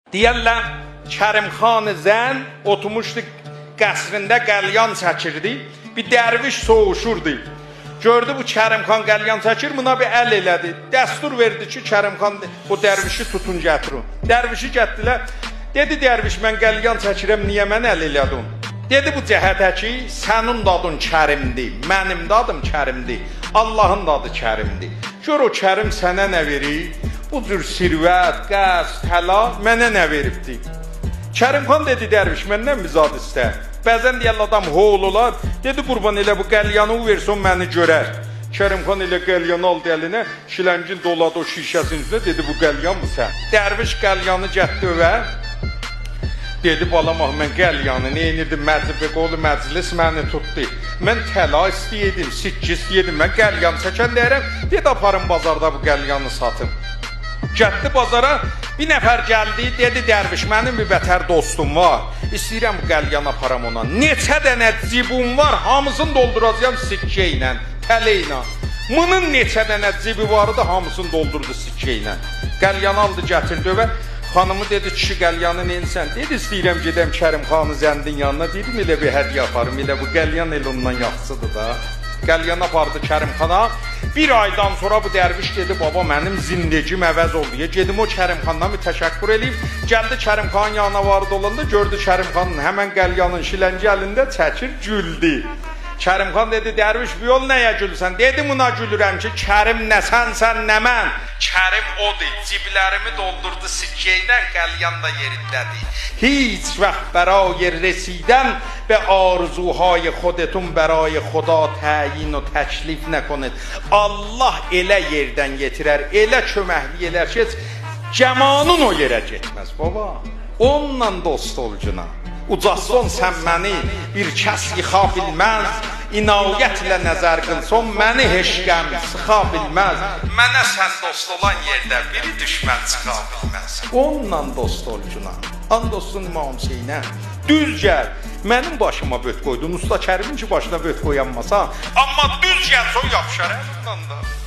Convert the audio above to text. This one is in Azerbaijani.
Deyərlər, Kərimxan Zən oturmuşdu qəsrində qəlyan çəkirdi. Bir dərviş soğuşurdu. Gördü bu Kərimxan qəlyan çəkir, buna bir əl elədi. Dəstur verdi ki, Kərimxan bu dərvişi tutun gətirin. Dərvişi getdilər. Dedi dərviş, mən qəlyan çəkirəm, niyə mən əl elədim? Dedi bu cəhətə ki, sənin dadın Kərimdir, mənim dadım Kərimdir, Allahın dadı Kərimdir. Gör o Kərim sənə nə verir? Bu cür sirvət, qəz, təla mənə nə veribdi? Kərimxan dedi dərviş, məndən bir zad istər. Bəzən deyəl adam hol olar, dedi qurban elə bu qəlyanı versin məni görər. Kərimxan elə qəlyanı aldı əlinə, şiləngin doladı o şişəsinin üzrə, dedi bu qəlyan mı sən? Dərviş qəlyanı gətdi övə. Dedi balam, mən qəlyanı neynirdim, məcbə qolu məclis məni tutdu. Mən təla istəyirdim, sikki istəyirdim, mən qəlyan çəkən deyərəm, dedi aparın bazarda bu qəlyanı satın. Gətdi bazara, bir nəfər gəldi, dedi dərviş, mənim bir bətər dostum var, istəyirəm bu qəlyan aparam ona. Neçə dənə cibum var, hamısını dolduracağım sikkə ilə, tələ ilə. Bunun neçə dənə cibi vardı, hamısını doldurdu sikkə ilə. Qəlyanı aldı, gətirdi və xanımı dedi, kişi qəlyanı neyinsən? Dedi, istəyirəm gedəm Kərimxan Zəndin yanına, dedim, elə bir hədiyyə aparım, elə bu qəlyan elə ondan yaxşıdır da. Qəlyan apardı Kərimxana. Bir aydan sonra bu dərviş dedi, baba mənim zindegim əvəz oldu. Gedim o Kərimxandan bir təşəkkür eləyim. Gəldi Kərimxanın yanına vardı olanda, gördü Kərimxanın həmən qəlyanın şilənci əlində çəkir, güldü. Kərimxan dedi, dərviş bu yol nəyə gülsən? Dedim ona gülürəm ki, Kərim nə sənsən, nə mən? Kərim odur, ciblərimi doldurdu sikkə ilə, qəlyan da yerindədir. Hiç vaxt برای رسیدن به آرزوهای خودتون برای خدا təyin و təklif نکنید. Allah elə yerdən yetirər, elə köməkli elər ki, cəmanın o yerə getməz baba. Onunla dost olcuna. Ucasson sən məni bir kəs yıxa bilməz, inayətlə nəzər qılson məni heşqəm sıxa bilməz. Mənə sən dost olan yerdə biri düşmən çıxa bilməz. Onunla dost olcuna. And olsun İmam Hüseynə. Düz gəl. Mənim başıma böt qoydun. Usta Kərimin ki başına böt qoyanmasa. Amma düz gəl, son yapışar. Ondan da.